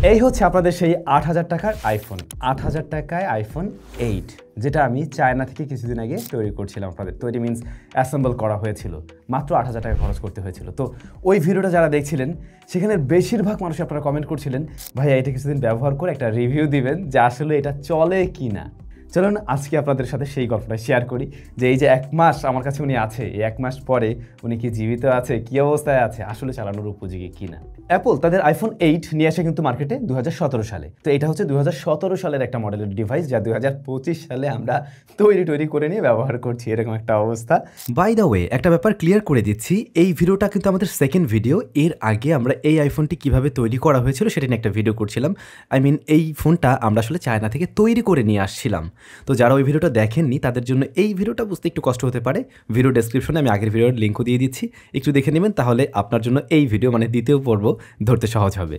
এই হচ্ছে আপনাদের সেই ৮,০০০ টাকার আইফোন। ৮,০০০ টাকায় আইফোন 8, যেটা আমি চায়না থেকে কিছুদিন আগে তৈরি করছিলাম আপনাদের। তৈরি মিন্স অ্যাসেম্বল করা হয়েছিল, মাত্র ৮,০০০ টাকা খরচ করতে হয়েছিল। তো ওই ভিডিওটা যারা দেখছিলেন সেখানে বেশিরভাগ মানুষ আপনারা কমেন্ট করছিলেন, ভাইয়া এটা কিছুদিন ব্যবহার করে একটা রিভিউ দিবেন যে আসলে এটা চলে কি না। চলুন আজকে আপনাদের সাথে সেই গল্পটা শেয়ার করি যে এই যে 1 মাস আমার কাছে উনি আছে, এই 1 মাস পরে উনি কি জীবিত আছে, কি অবস্থায় আছে, আসলে চালানোর উপযোগী কিনা। অ্যাপল তাদের আইফোন 8 নিয়ে আসে কিন্তু মার্কেটে 2017 সালে। তো এটা হচ্ছে 2017 সালের একটা মডেলের ডিভাইস, যা 2025 সালে আমরা তৈরি করে নিয়ে ব্যবহার করছি, এরকম একটা অবস্থা। বাই দ্য ওয়ে, একটা ব্যাপার ক্লিয়ার করে দিচ্ছি, এই ভিডিওটা কিন্তু আমাদের সেকেন্ড ভিডিও। এর আগে আমরা এই আইফোনটি কিভাবে তৈরি করা হয়েছিল সেটা নিয়ে একটা ভিডিও করছিলাম। এই ফোনটা আমরা আসলে চায়না থেকে তৈরি করে নিয়ে আসছিলাম। তো যারা ওই ভিডিওটা দেখেননি তাদের জন্য এই ভিডিওটা বুঝতে একটু কষ্ট হতে পারে। ভিডিও ডেসক্রিপশনে আমি আগের ভিডিওর লিঙ্কও দিয়ে দিচ্ছি, একটু দেখে নেবেন, তাহলে আপনার জন্য এই ভিডিও দ্বিতীয় পর্ব ধরতে সহজ হবে।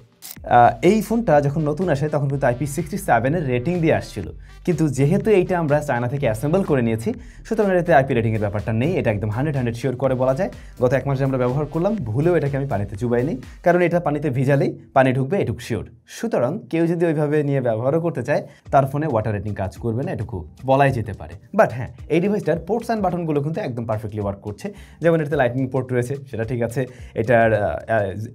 এই ফোনটা যখন নতুন আসে তখন কিন্তু IP67 এর রেটিং দিয়ে আসছিল, কিন্তু যেহেতু এইটা আমরা চায়না থেকে অ্যাসেম্বল করে নিয়েছি, সুতরাং এতে IP রেটিংয়ের ব্যাপারটা নেই। এটা একদম 100 শিওর করে বলা যায়। গত 1 মাসে আমরা ব্যবহার করলাম, ভুলেও এটাকে আমি পানিতে চুবাই নিই, কারণ এটা পানিতে ভিজালেই পানি ঢুকবে, এটুকু শিওর। সুতরাং কেউ যদি ওইভাবে নিয়ে ব্যবহারও করতে চায়, তার ফোনে ওয়াটার রেটিং কাজ করবে না, এটুকু বলাই যেতে পারে। বাট হ্যাঁ, এই ডিভাইসটার পোর্টস অ্যান্ড বাটনগুলো কিন্তু একদম পারফেক্টলি ওয়ার্ক করছে। যেমন এটাতে লাইটনিং পোর্ট রয়েছে, সেটা ঠিক আছে। এটার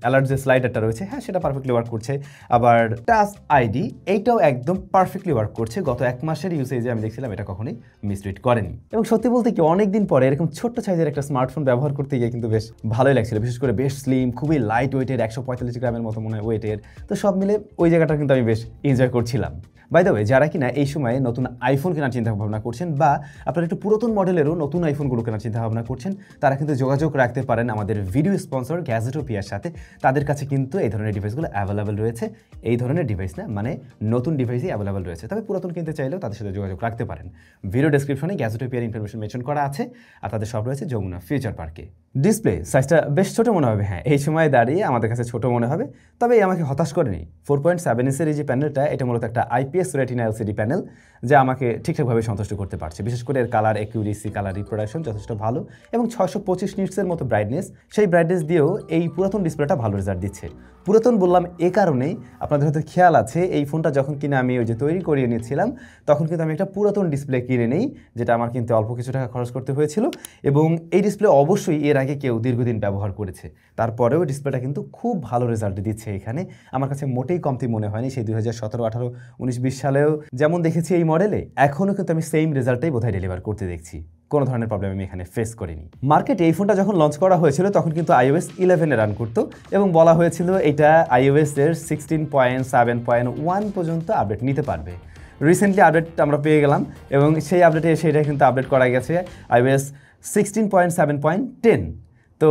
অ্যালার্ট যে স্লাইডারটা রয়েছে, হ্যাঁ সেটা পারফেক্টলি ওয়ার্ক করছে। আবার টাচ আইডি এইটাও একদম পারফেক্টলি ওয়ার্ক করছে। গত 1 মাসের ইউসেজে আমি দেখছিলাম এটা কখনোই মিসরিড করেনি। এবং সত্যি বলতে কি, অনেকদিন পরে এরকম ছোট্ট সাইজের একটা স্মার্টফোন ব্যবহার করতে গিয়ে কিন্তু বেশ ভালোই লাগছিল। বিশেষ করে বেশ স্লিম, খুবই লাইট ওয়েটের, 145 গ্রামের মতো মনে হয় ওয়েটের। তো সব মিলে ওই জায়গাটা কিন্তু আমি বেশ এনজয় করছিলাম। বাই দ্য ওয়ে, যারা কিনা এই সময়ে নতুন আইফোন কেনার চিন্তাভাবনা করছেন, বা আপনারা একটু পুরাতন মডেলেরও নতুন আইফোনগুলো কেনার চিন্তাভাবনা করছেন, তারা কিন্তু যোগাযোগ রাখতে পারেন আমাদের ভিডিও স্পন্সর গ্যাজেটোপিয়ার সাথে। তাদের কাছে কিন্তু এই ধরনের ডিভাইসগুলো অ্যাভেলেবেল রয়েছে। এই ধরনের ডিভাইস না, নতুন ডিভাইসই অ্যাভেলেবেল রয়েছে। তবে পুরাতন কিনতে চাইলেও তাদের সাথে যোগাযোগ রাখতে পারেন। ভিডিও ডেসক্রিপশনে গ্যাজেটোপিয়ার ইনফরমেশন মেনশন করা আছে, আর তাদের সব রয়েছে যমুনা ফিউচার পার্কে। ডিসপ্লে সাইজটা বেশ ছোটো মনে হবে, হ্যাঁ এই সময় দাঁড়িয়ে আমাদের কাছে ছোটো মনে হবে, তবে এই আমাকে হতাশ করেনি। 4.7 ইঞ্চের এই যে প্যানেলটা, এটা মূলত একটা IPS রেটিনা LCD প্যানেল, যা আমাকে ঠিকঠাকভাবে সন্তুষ্ট করতে পারছে। বিশেষ করে এর কালার অ্যাকিউরেসি, কালার রিপ্রোডাকশন যথেষ্ট ভালো, এবং 625 নিটসের মতো ব্রাইটনেস, সেই ব্রাইটনেস দিয়েও এই পুরাতন ডিসপ্লেটা ভালো রেজাল্ট দিচ্ছে। পুরাতন বললাম এ কারণেই, আপনাদের হয়তো খেয়াল আছে এই ফোনটা যখন কিনা আমি ওই যে তৈরি করিয়ে নিয়েছিলাম, তখন কিন্তু আমি একটা পুরাতন ডিসপ্লে কিনে নিই, যেটা আমার কিন্তু অল্প কিছু টাকা খরচ করতে হয়েছিল। এবং এই ডিসপ্লে অবশ্যই এর আগে কেউ দীর্ঘদিন ব্যবহার করেছে, তারপরেও ডিসপ্লেটা কিন্তু খুব ভালো রেজাল্ট দিচ্ছে। এখানে আমার কাছে মোটেই কমতি মনে হয়নি। সেই 2017, 18, 19, 20 সালেও যেমন দেখেছি এই মডেলে, এখনও কিন্তু আমি সেম রেজাল্টটাই বোধহয় ডেলিভার করতে দেখছি। কোনো ধরনের প্রবলেম আমি এখানে ফেস করিনি। মার্কেটে এই ফোনটা যখন লঞ্চ করা হয়েছিল তখন কিন্তু iOS 11 রান করতো, এবং বলা হয়েছিল এটা iOS এর 16.7.1 পর্যন্ত আপডেট নিতে পারবে। রিসেন্টলি আপডেট আমরা পেয়ে গেলাম, এবং সেই আপডেটে এসে এটা কিন্তু আপডেট করা গেছে iOS 16.7.10। তো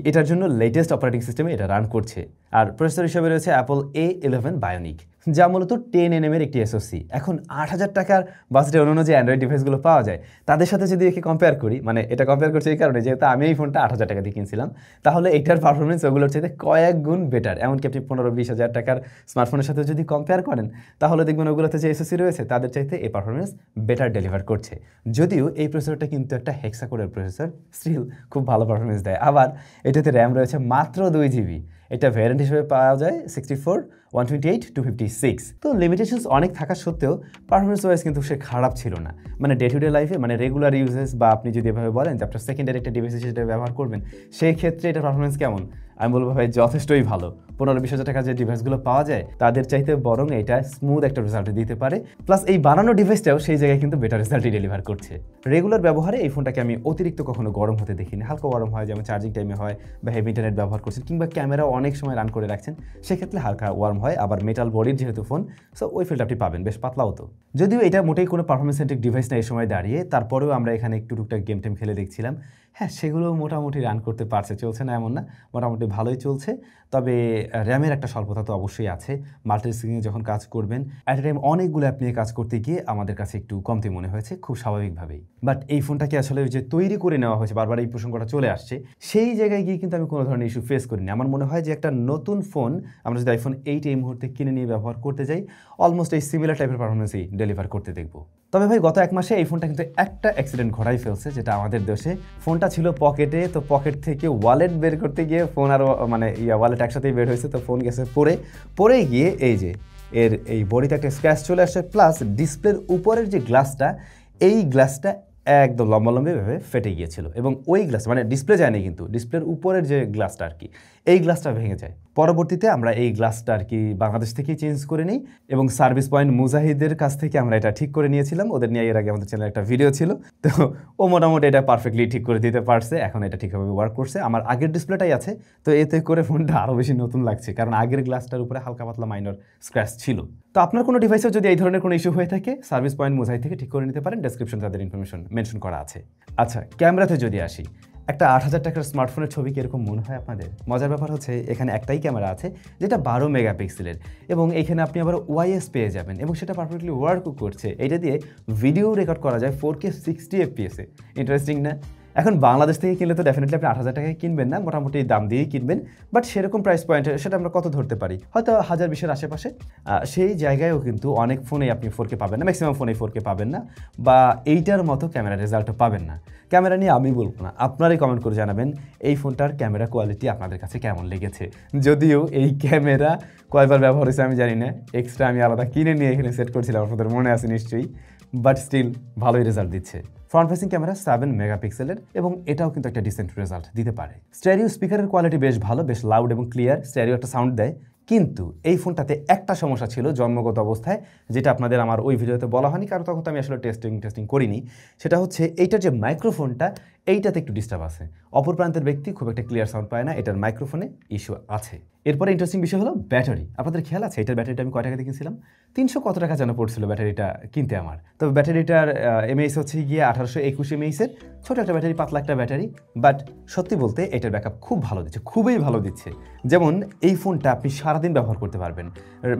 এটার জন্য লেটেস্ট অপারেটিং সিস্টেমে এটা রান করছে। আর প্রসেসর হিসেবে রয়েছে Apple A11 Bionic, যা মূলত 10nm এর একটি SoC। এখন 8,000 টাকার বাজেটে অন্যান্য যে অ্যান্ড্রয়েড ডিভাইসগুলো পাওয়া যায় তাদের সাথে যদি একে কম্পেয়ার করি, এটা কম্পেয়ার করছে এই কারণে যেহেতু আমি এই ফোনটা 8,000 টাকা দিয়ে কিনছিলাম, তাহলে এটার পারফরমেন্স ওগুলোর চাইতে কয়েক গুণ বেটার। এমনকি আপনি 15-20 হাজার টাকার স্মার্টফোনের সাথে যদি কম্পেয়ার করেন, তাহলে দেখবেন ওগুলোতে যে SoC রয়েছে তাদের চাইতে এই পারফরমেন্স বেটার ডেলিভার করছে। যদিও এই প্রসেসরটা কিন্তু একটা হেক্সাকোরের প্রসেসর, স্টিল খুব ভালো পারফরমেন্স দেয়। আবার এটাতে র্যাম রয়েছে মাত্র 2 GB। এটা ভ্যারিয়েন্ট হিসেবে পাওয়া যায় 64, 128, 256। তো লিমিটেশনস অনেক থাকা সত্ত্বেও পারফরমেন্স ওয়াইজ কিন্তু সে খারাপ ছিল না। ডে টু ডে লাইফে রেগুলার ইউজেস, বা আপনি যদি এভাবে বলেন যে আপনার সেকেন্ডারি একটা ডিভাইস হিসেবে ব্যবহার করবেন, সেই ক্ষেত্রে এটা পারফরমেন্স কেমন? আমি বলবো ভাই যথেষ্টই ভালো। 15-20 হাজার টাকার যে ডিভাইসগুলো পাওয়া যায় তাদের চাইতে বরং এটা স্মুথ একটা রেজাল্ট দিতে পারে। প্লাস এই বানানো ডিভাইসটাও সেই জায়গায় কিন্তু বেটার রেজাল্টই ডেলিভার করছে। রেগুলার ব্যবহারে এই ফোনটাকে আমি অতিরিক্ত কখনো গরম হতে দেখিনি। হালকা গরম হয়, যেমন চার্জিং টাইমে হয়, বা হেভি ইন্টারনেট ব্যবহার করছেন, কিংবা ক্যামেরা অনেক সময় রান করে রাখছেন, সেক্ষেত্রে হালকা ওয়ার্ম হয়। আবার মেটাল বডির যেহেতু ফোন, সো ওই ফিলটা আপনি পাবেন, বেশ পাতলাও তো। যদিও এটা মোটেই কোনো পারফরমেন্স সেন্ট্রিক ডিভাইস না এই সময় দাঁড়িয়ে, তারপরেও আমরা এখানে একটু টুকটাক গেম টেম খেলে দেখছিলাম। হ্যাঁ, সেগুলো মোটামুটি রান করতে পারছে, চলছে না এমন না, মোটামুটি ভালোই চলছে। তবে র্যামের একটা স্বল্পতা তো অবশ্যই আছে। মাল্টিটাস্কিংয়ে যখন কাজ করবেন, অ্যাট এ টাইম অনেকগুলো অ্যাপ নিয়ে কাজ করতে গিয়ে আমাদের কাছে একটু কমতি মনে হয়েছে, খুব স্বাভাবিকভাবেই। বাট এই ফোনটাকে আসলে যে তৈরি করে নেওয়া হয়েছে, বারবার এই প্রসঙ্গটা চলে আসছে, সেই জায়গায় গিয়ে কিন্তু আমি কোনো ধরনের ইস্যু ফেস করিনি। আমার মনে হয় যে একটা নতুন ফোন আমরা যদি iPhone 8 এই মুহূর্তে কিনে নিয়ে ব্যবহার করতে যাই, অলমোস্ট এই সিমিলার টাইপের পারফরমেন্সই ডেলিভার করতে দেখব। তবে ভাই গত 1 মাসে এই ফোনটা কিন্তু একটা অ্যাক্সিডেন্ট ঘটাই ফেলছে, যেটা আমাদের দেশে। ফোনটা ছিল পকেটে, তো পকেট থেকে ওয়ালেট বের করতে গিয়ে ফোন আর ওয়ালেট এটা একসাথেই বের হয়েছে, তো ফোন গেছে পরে গিয়ে এই যে এর এই বডিতে একটা স্ক্র্যাচ চলে আসে, প্লাস ডিসপ্লের উপরের যে গ্লাসটা, এই গ্লাসটা একদম লম্বালম্বিভাবে ফেটে গিয়েছিল এবং ওই গ্লাস মানে ডিসপ্লে যায়নি, কিন্তু ডিসপ্লের উপরের যে গ্লাসটা আর কি, এই গ্লাসটা ভেঙে যায়। পরবর্তীতে আমরা এই গ্লাসটা আর কি বাংলাদেশ থেকেই চেঞ্জ করে নিই এবং সার্ভিস পয়েন্ট মুজাহিদের কাছ থেকে আমরা এটা ঠিক করে নিয়েছিলাম। ওদের নিয়ে এর আগে আমাদের চ্যানেলে একটা ভিডিও ছিল, তো ও মোটামুটি এটা পারফেক্টলি ঠিক করে দিতে পারছে, এখন এটা ঠিকভাবে ওয়ার্ক করছে। আমার আগের ডিসপ্লেটাই আছে, তো এতে করে ফোনটা আরও বেশি নতুন লাগছে, কারণ আগের গ্লাসটার উপরে হালকা পাতলা মাইনর স্ক্র্যাচ ছিল। তো আপনার কোনো ডিভাইসেও যদি এই ধরনের কোনো ইস্যু হয়ে থাকে, সার্ভিস পয়েন্ট মুজাহিদ থেকে ঠিক করে নিতে পারেন, ডেসক্রিপশন তাদের ইনফরমেশন মেনশন করা আছে। আচ্ছা, ক্যামেরাতে যদি আসি, একটা 8000 টাকার স্মার্টফোনের ছবি কীরকম মনে হয় আপনাদের? মজার ব্যাপার হচ্ছে এখানে একটাই ক্যামেরা আছে যেটা 12 মেগাপিক্সেলের, এবং এখানে আপনি আবার ওয়াইএস পেয়ে যাবেন এবং সেটা পারফেক্টলি ওয়ার্কও করছে। এটা দিয়ে ভিডিও রেকর্ড করা যায় 4K 60 FPS-এ। ইন্টারেস্টিং না? এখন বাংলাদেশ থেকে কিনলে তো ডেফিনেটলি আপনি 8000 টাকায় কিনবেন না, মোটামুটি দাম দিয়েই কিনবেন, বাট সেরকম প্রাইস পয়েন্টে সেটা আমরা কত ধরতে পারি, হয়তো 1020-এর আশেপাশে। সেই জায়গায়ও কিন্তু অনেক ফোনেই আপনি 4K পাবেন না, ম্যাক্সিমাম ফোনেই 4K পাবেন না, বা এইটার মতো ক্যামেরা রেজাল্টও পাবেন না। ক্যামেরা নিয়ে আমি বলবো না, আপনারাই কমেন্ট করে জানাবেন এই ফোনটার ক্যামেরা কোয়ালিটি আপনাদের কাছে কেমন লেগেছে। যদিও এই ক্যামেরা কয়বার ব্যবহার হয়েছে আমি জানি না, এক্সট্রা আমি আলাদা কিনে নিয়ে এখানে সেট করছিলাম, আপনাদের মনে আছে নিশ্চয়ই, বাট স্টিল ভালোই রেজাল্ট দিচ্ছে। ফ্রন্ট ফেসিং ক্যামেরা 7 মেগাপিক্সেলের এবং এটাও কিন্তু একটা ডিসেন্ট রেজাল্ট দিতে পারে। স্টেরিও স্পিকারের কোয়ালিটি বেশ ভালো, বেশ লাউড এবং ক্লিয়ার, স্টেরিও একটা সাউন্ড দেয়। কিন্তু এই ফোনটাতে একটা সমস্যা ছিল জন্মগত অবস্থায়, যেটা আপনাদের আমার ওই ভিডিওতে বলা হয়নি, কারণ তখন তো আমি আসলে টেস্টিং করিনি। সেটা হচ্ছে এইটার যে মাইক্রোফোনটা, এইটাতে একটু ডিস্টার্ব আছে। অপর প্রান্তের ব্যক্তি খুব একটা ক্লিয়ার সাউন্ড পায় না, এটার মাইক্রোফোনে ইস্যু আছে। এরপরে ইন্টারেস্টিং বিষয় হলো ব্যাটারি। আপনাদের খেয়াল আছে এটার ব্যাটারিটা আমি কয় টাকা দিয়ে কিনছিলাম? 300 কত টাকা যেন পড়ছিল ব্যাটারিটা কিনতে আমার। তবে ব্যাটারিটার এমএইচ হচ্ছে গিয়ে 1821 এমএইচের, ছোটো একটা ব্যাটারি, পাতলা একটা ব্যাটারি, বাট সত্যি বলতে এটার ব্যাকআপ খুব ভালো দিচ্ছে, খুবই ভালো দিচ্ছে। যেমন এই ফোনটা আপনি সারাদিন ব্যবহার করতে পারবেন,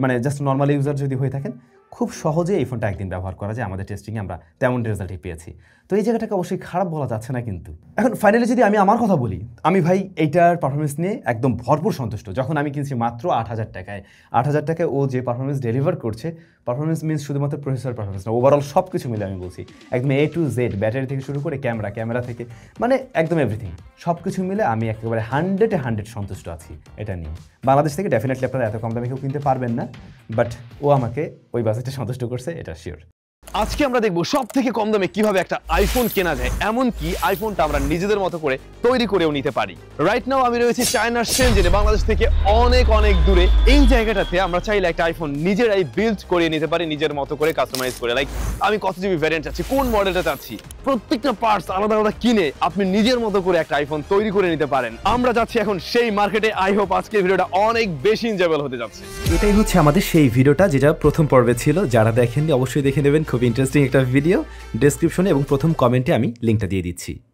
মানে জাস্ট নর্মাল ইউজার যদি হয়ে থাকেন, খুব সহজে এই ফোনটা একদিন ব্যবহার করা যায়। আমাদের টেস্টিংয়ে আমরা তেমন রেজাল্টই পেয়েছি, তো এই জায়গাটাকে অবশ্যই খারাপ বলা যাচ্ছে না। কিন্তু এখন ফাইনালি যদি আমি আমার কথা বলি, আমি ভাই এইটার পারফরমেন্স নিয়ে একদম ভরপুর সন্তুষ্ট। যখন আমি কিনছি মাত্র 8000 টাকায়, 8000 টাকায় ও যে পারফরমেন্স ডেলিভার করছে, পারফরমেন্স মিনস শুধুমাত্র প্রসেসর পারফরমেন্স না, ওভারঅল সব কিছু মিলে আমি বলছি, একদম A to Z, ব্যাটারি থেকে শুরু করে ক্যামেরা থেকে, মানে একদম এভরিথিং, সব কিছু মিলে আমি একেবারে 100-এ 100 সন্তুষ্ট আছি এটা নিয়ে। বাংলাদেশ থেকে ডেফিনেটলি আপনারা এত কম দামে কেউ কিনতে পারবেন না, বাট ও আমাকে ওই বাজেটে সন্তুষ্ট করছে, এটা শিওর। আজকে আমরা দেখব সব থেকে কম দামে কিভাবে একটা আইফোন কেনা যায়, এমনকি আইফোনটা আমরা নিজেদের মতো করে তৈরি করেও নিতে পারি। রাইট নাও আমি রয়েছি চায়নার শেনজেনে, বাংলাদেশ থেকে অনেক দূরে। এই জায়গাটাতে আমরা চাইলে একটা আইফোন নিজেরাই বিল্ড করে নিতে পারি, নিজের মতো করে কাস্টমাইজ করে। লাইক আমি কত জিবি ভ্যারিয়েন্ট চাচ্ছি, কোন মডেলটা চাচ্ছি, প্রত্যেকটা পার্টস আলাদা কিনে আপনি নিজের মতো করে একটা আইফোন তৈরি করে নিতে পারেন। আমরা যাচ্ছি এখন সেই মার্কেটে। আই হোপ আজকের ভিডিওটা অনেক বেশি এনজয়েবল হতে যাচ্ছে। এটাই হচ্ছে আমাদের সেই ভিডিওটা, যেটা প্রথম পর্বে ছিল। যারা দেখেননি অবশ্যই দেখে নেবেন, খুব ইন্টারেস্টিং একটা ভিডিও। ডেসক্রিপশনে এবং প্রথম কমেন্টে আমি লিঙ্কটা দিয়ে দিচ্ছি।